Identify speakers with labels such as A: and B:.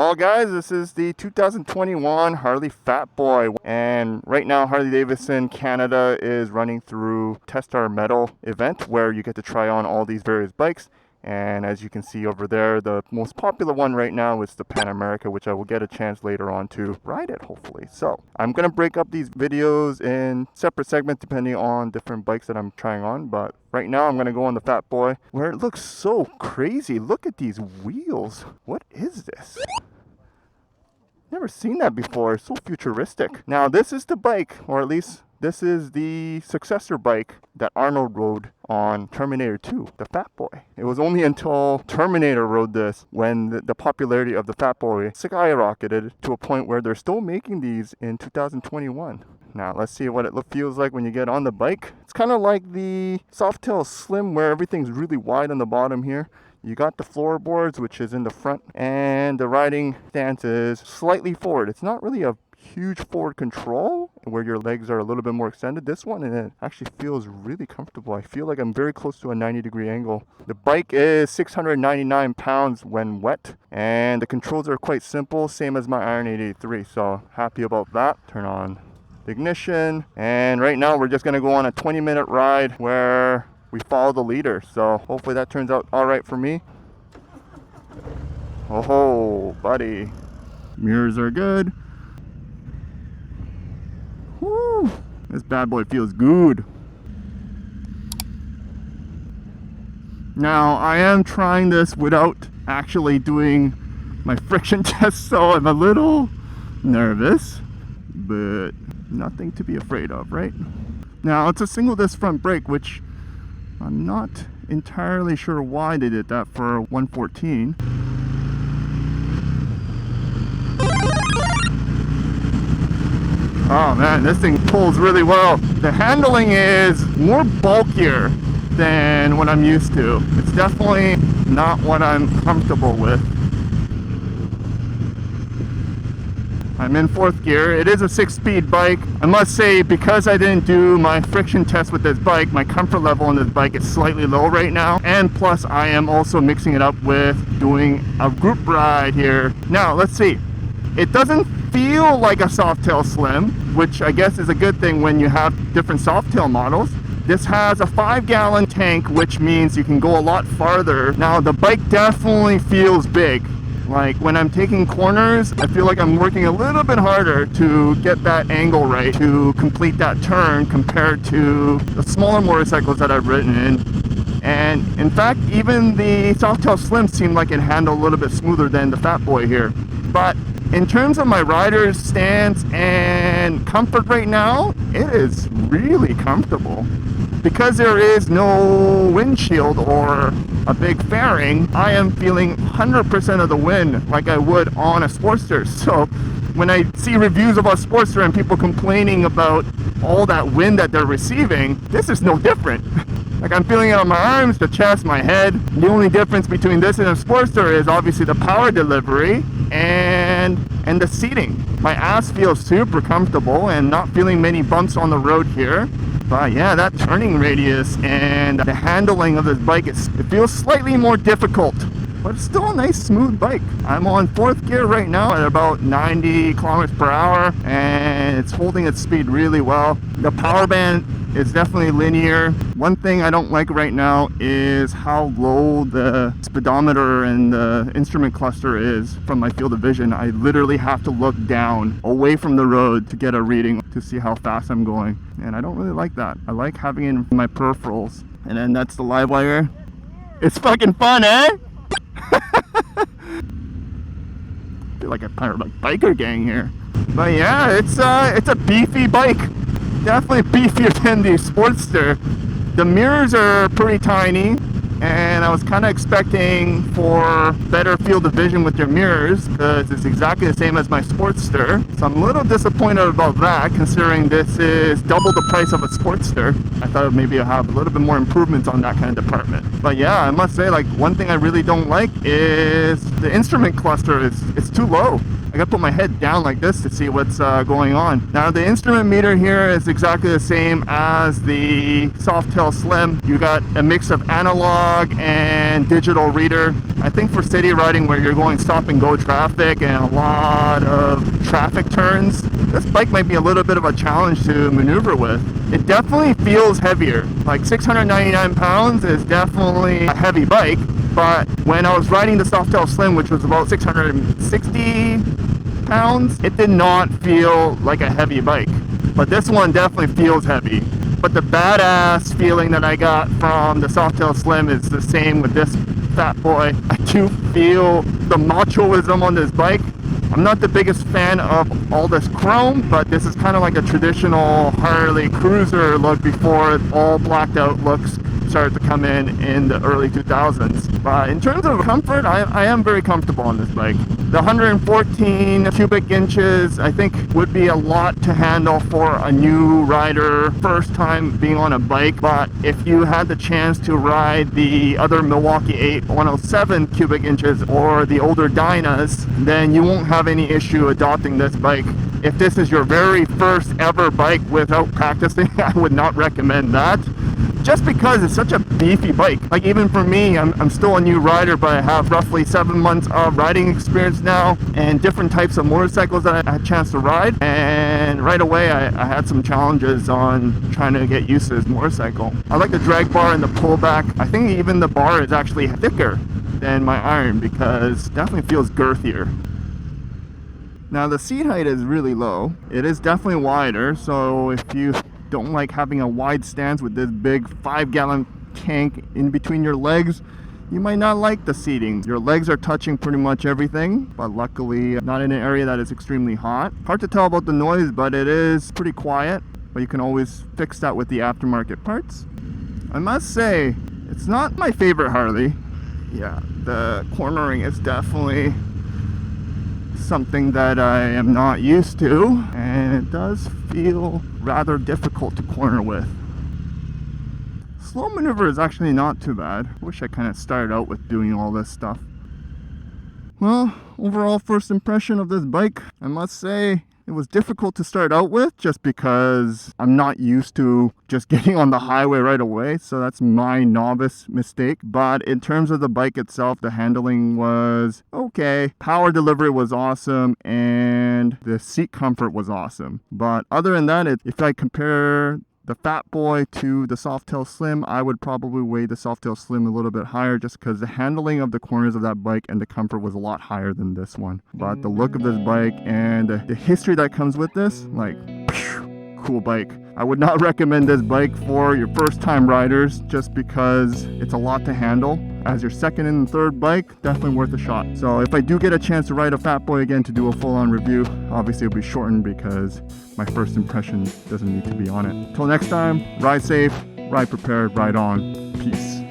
A: Well guys, this is the 2021 Harley FatBoy, and right now Harley-Davidson Canada is running through Test Our Metal event where you get to try on all these various bikes. And as you can see over there, the most popular one right now is the Pan America, which I will get a chance later on to ride it, hopefully. So I'm going to break up these videos in separate segments depending on different bikes that I'm trying on. But right now I'm going to go on the FatBoy, where it looks so crazy. Look at these wheels. What is this? Never seen that before. So futuristic. Now this is the bike, or at least this is the successor bike that Arnold rode on Terminator 2, the FatBoy. It was only until Terminator rode this when the popularity of the FatBoy skyrocketed to a point where they're still making these in 2021. Now let's see what it feels like when you get on the bike. It's kind of like the Softail Slim, where everything's really wide on the bottom here. You got the floorboards, which is in the front, and the riding stance is slightly forward. It's not really a huge forward control where your legs are a little bit more extended. This one, and it actually feels really comfortable. I feel like I'm very close to a 90-degree angle. The bike is 699 pounds when wet, and the controls are quite simple, same as my Iron 883, so happy about that. Turn on the ignition, and right now we're just going to go on a 20-minute ride where we follow the leader, so hopefully that turns out all right for me. Oh, buddy. Mirrors are good. Woo! This bad boy feels good. Now, I am trying this without actually doing my friction test, so I'm a little nervous, but nothing to be afraid of, right? Now, it's a single disc front brake, which I'm not entirely sure why they did that for 114. Oh man, this thing pulls really well. The handling is more bulkier than what I'm used to. It's definitely not what I'm comfortable with. I'm in 4th gear. It is a 6-speed bike. I must say, because I didn't do my friction test with this bike, my comfort level on this bike is slightly low right now. And plus, I am also mixing it up with doing a group ride here. Now, let's see. It doesn't feel like a Softail Slim, which I guess is a good thing when you have different Softail models. This has a 5-gallon tank, which means you can go a lot farther. Now, the bike definitely feels big. Like when I'm taking corners, I feel like I'm working a little bit harder to get that angle right to complete that turn compared to the smaller motorcycles that I've ridden in. And in fact, even the Softail Slim seemed like it handled a little bit smoother than the FatBoy here. But in terms of my rider's stance and comfort right now, it is really comfortable. Because there is no windshield or a big fairing, I am feeling 100% of the wind like I would on a Sportster. So when I see reviews of a Sportster and people complaining about all that wind that they're receiving, this is no different. Like I'm feeling it on my arms, the chest, my head. The only difference between this and a Sportster is obviously the power delivery and the seating. My ass feels super comfortable and not feeling many bumps on the road here. But yeah, that turning radius and the handling of this bike, it feels slightly more difficult, but it's still a nice smooth bike. I'm on 4th gear right now at about 90 kilometers per hour, and it's holding its speed really well. The power band is definitely linear. One thing I don't like right now is how low the speedometer and the instrument cluster is from my field of vision. I literally have to look down away from the road to get a reading to see how fast I'm going, and I don't really like that. I like having it in my peripherals. And then that's the live wire. It's fucking fun, eh? I feel like I'm part of a biker gang here. But yeah, it's a beefy bike. Definitely beefier than the Sportster. The mirrors are pretty tiny, and I was kind of expecting for better field of vision with your mirrors, because it's exactly the same as my Sportster. So I'm a little disappointed about that, considering this is double the price of a Sportster. I thought maybe I'll have a little bit more improvements on that kind of department. But yeah, I must say, like, one thing I really don't like is the instrument cluster. It's too low. I gotta put my head down like this to see what's going on. Now the instrument meter here is exactly the same as the Softail Slim. You got a mix of analog analog and digital reader. I think for city riding where you're going stop and go traffic and a lot of traffic turns, this bike might be a little bit of a challenge to maneuver with. It definitely feels heavier. Like 699 pounds is definitely a heavy bike, but when I was riding the Softail Slim, which was about 660 pounds, it did not feel like a heavy bike. But this one definitely feels heavy. But the badass feeling that I got from the Softail Slim is the same with this FatBoy. I do feel the machoism on this bike. I'm not the biggest fan of all this chrome, but this is kind of like a traditional Harley cruiser look before all blacked out looks started to come in the early 2000s. But in terms of comfort, I am very comfortable on this bike. The 114 cubic inches I think would be a lot to handle for a new rider, first time being on a bike. But if you had the chance to ride the other Milwaukee-Eight 107 cubic inches or the older Dynas, then you won't have any issue adopting this bike. If this is your very first ever bike without practicing, I would not recommend that. Just because it's such a beefy bike. Like even for me, I'm still a new rider, but I have roughly 7 months of riding experience now and different types of motorcycles that I had a chance to ride. And right away, I had some challenges on trying to get used to this motorcycle. I like the drag bar and the pullback. I think even the bar is actually thicker than my iron because it definitely feels girthier. Now the seat height is really low. It is definitely wider, so if you don't like having a wide stance with this big 5-gallon tank in between your legs, you might not like the seating. Your legs are touching pretty much everything, but luckily not in an area that is extremely hot. Hard to tell about the noise, but it is pretty quiet, but you can always fix that with the aftermarket parts. I must say, it's not my favorite Harley. Yeah, the cornering is definitely something that I am not used to, and it does feel rather difficult to corner with. Slow maneuver is actually not too bad. Wish I kind of started out with doing all this stuff. Well, overall first impression of this bike, I must say it was difficult to start out with just because I'm not used to just getting on the highway right away. So that's my novice mistake. But in terms of the bike itself, the handling was okay. Power delivery was awesome and the seat comfort was awesome. But other than that, if I compare the FatBoy to the Softail Slim, I would probably weigh the Softail Slim a little bit higher just because the handling of the corners of that bike and the comfort was a lot higher than this one. But the look of this bike and the history that comes with this, like, cool bike. I would not recommend this bike for your first time riders just because it's a lot to handle. As your second and third bike, definitely worth a shot. So if I do get a chance to ride a FatBoy again to do a full-on review, obviously it'll be shortened because my first impression doesn't need to be on it. Till next time, ride safe, ride prepared, ride on. Peace.